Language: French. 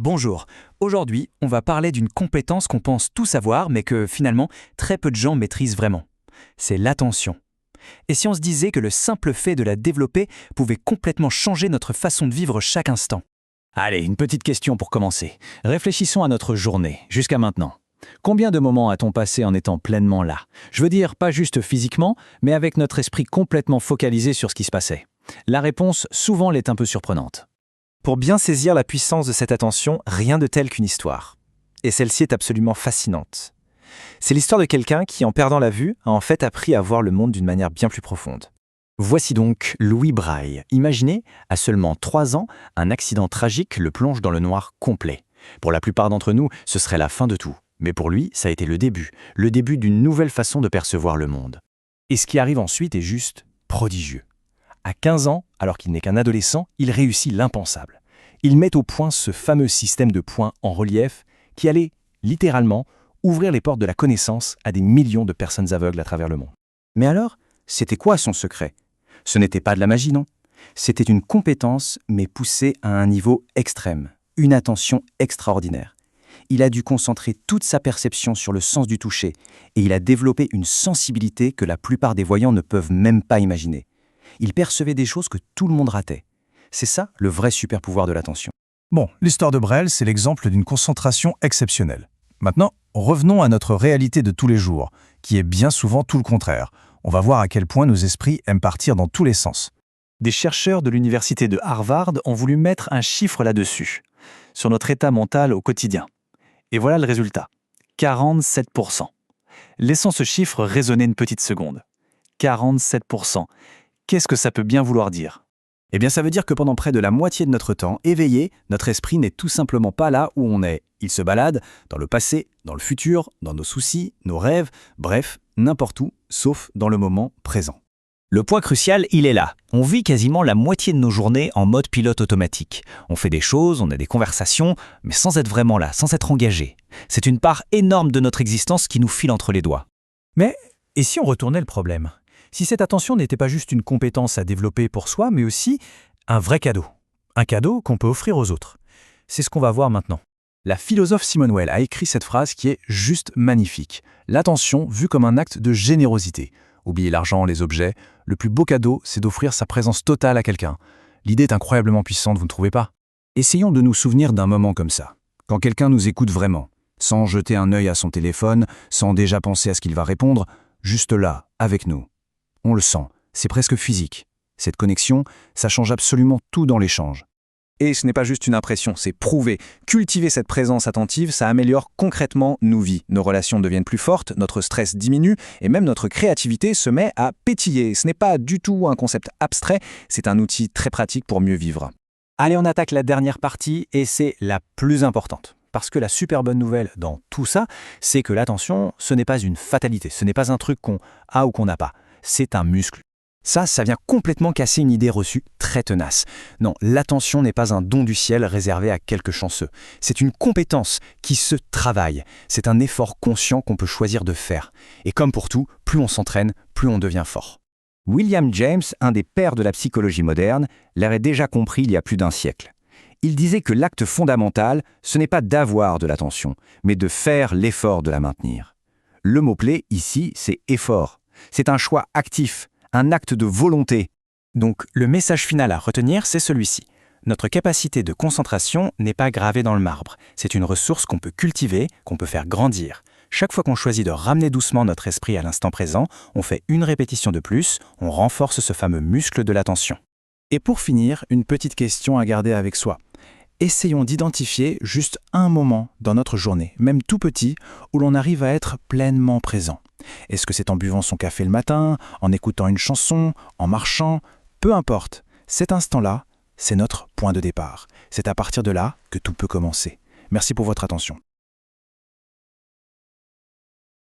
Bonjour, aujourd'hui on va parler d'une compétence qu'on pense tous savoir mais que finalement très peu de gens maîtrisent vraiment. C'est l'attention. Et si on se disait que le simple fait de la développer pouvait complètement changer notre façon de vivre chaque instant? Allez, une petite question pour commencer. Réfléchissons à notre journée, jusqu'à maintenant. Combien de moments a-t-on passé en étant pleinement là? Je veux dire, pas juste physiquement, mais avec notre esprit complètement focalisé sur ce qui se passait. La réponse, souvent, l'est un peu surprenante. Pour bien saisir la puissance de cette attention, rien de tel qu'une histoire. Et celle-ci est absolument fascinante. C'est l'histoire de quelqu'un qui, en perdant la vue, a en fait appris à voir le monde d'une manière bien plus profonde. Voici donc Louis Braille. Imaginez, à seulement 3 ans, un accident tragique le plonge dans le noir complet. Pour la plupart d'entre nous, ce serait la fin de tout. Mais pour lui, ça a été le début d'une nouvelle façon de percevoir le monde. Et ce qui arrive ensuite est juste prodigieux. À 15 ans, alors qu'il n'est qu'un adolescent, il réussit l'impensable. Il met au point ce fameux système de points en relief qui allait, littéralement, ouvrir les portes de la connaissance à des millions de personnes aveugles à travers le monde. Mais alors, c'était quoi son secret? Ce n'était pas de la magie, non. C'était une compétence, mais poussée à un niveau extrême, une attention extraordinaire. Il a dû concentrer toute sa perception sur le sens du toucher, et il a développé une sensibilité que la plupart des voyants ne peuvent même pas imaginer. Il percevait des choses que tout le monde ratait. C'est ça, le vrai super-pouvoir de l'attention. Bon, l'histoire de Braille, c'est l'exemple d'une concentration exceptionnelle. Maintenant, revenons à notre réalité de tous les jours, qui est bien souvent tout le contraire. On va voir à quel point nos esprits aiment partir dans tous les sens. Des chercheurs de l'université de Harvard ont voulu mettre un chiffre là-dessus, sur notre état mental au quotidien. Et voilà le résultat, 47%. Laissons ce chiffre résonner une petite seconde. 47%. Qu'est-ce que ça peut bien vouloir dire? Eh bien, ça veut dire que pendant près de la moitié de notre temps, éveillé, notre esprit n'est tout simplement pas là où on est. Il se balade dans le passé, dans le futur, dans nos soucis, nos rêves, bref, n'importe où, sauf dans le moment présent. Le point crucial, il est là. On vit quasiment la moitié de nos journées en mode pilote automatique. On fait des choses, on a des conversations, mais sans être vraiment là, sans être engagé. C'est une part énorme de notre existence qui nous file entre les doigts. Mais, et si on retournait le problème? Si cette attention n'était pas juste une compétence à développer pour soi, mais aussi un vrai cadeau. Un cadeau qu'on peut offrir aux autres. C'est ce qu'on va voir maintenant. La philosophe Simone Weil a écrit cette phrase qui est juste magnifique. L'attention vue comme un acte de générosité. Oubliez l'argent, les objets. Le plus beau cadeau, c'est d'offrir sa présence totale à quelqu'un. L'idée est incroyablement puissante, vous ne trouvez pas? Essayons de nous souvenir d'un moment comme ça. Quand quelqu'un nous écoute vraiment, sans jeter un œil à son téléphone, sans déjà penser à ce qu'il va répondre, juste là, avec nous. On le sent, c'est presque physique. Cette connexion, ça change absolument tout dans l'échange. Et ce n'est pas juste une impression, c'est prouvé. Cultiver cette présence attentive, ça améliore concrètement nos vies. Nos relations deviennent plus fortes, notre stress diminue et même notre créativité se met à pétiller. Ce n'est pas du tout un concept abstrait, c'est un outil très pratique pour mieux vivre. Allez, on attaque la dernière partie et c'est la plus importante. Parce que la super bonne nouvelle dans tout ça, c'est que l'attention, ce n'est pas une fatalité, ce n'est pas un truc qu'on a ou qu'on n'a pas. C'est un muscle. Ça vient complètement casser une idée reçue très tenace. Non, l'attention n'est pas un don du ciel réservé à quelques chanceux. C'est une compétence qui se travaille. C'est un effort conscient qu'on peut choisir de faire. Et comme pour tout, plus on s'entraîne, plus on devient fort. William James, un des pères de la psychologie moderne, l'aurait déjà compris il y a plus d'un siècle. Il disait que l'acte fondamental, ce n'est pas d'avoir de l'attention, mais de faire l'effort de la maintenir. Le mot-clé ici, c'est effort. C'est un choix actif, un acte de volonté. Donc, le message final à retenir, c'est celui-ci. Notre capacité de concentration n'est pas gravée dans le marbre. C'est une ressource qu'on peut cultiver, qu'on peut faire grandir. Chaque fois qu'on choisit de ramener doucement notre esprit à l'instant présent, on fait une répétition de plus, on renforce ce fameux muscle de l'attention. Et pour finir, une petite question à garder avec soi. Essayons d'identifier juste un moment dans notre journée, même tout petit, où l'on arrive à être pleinement présent. Est-ce que c'est en buvant son café le matin, en écoutant une chanson, en marchant? Peu importe, cet instant-là, c'est notre point de départ. C'est à partir de là que tout peut commencer. Merci pour votre attention.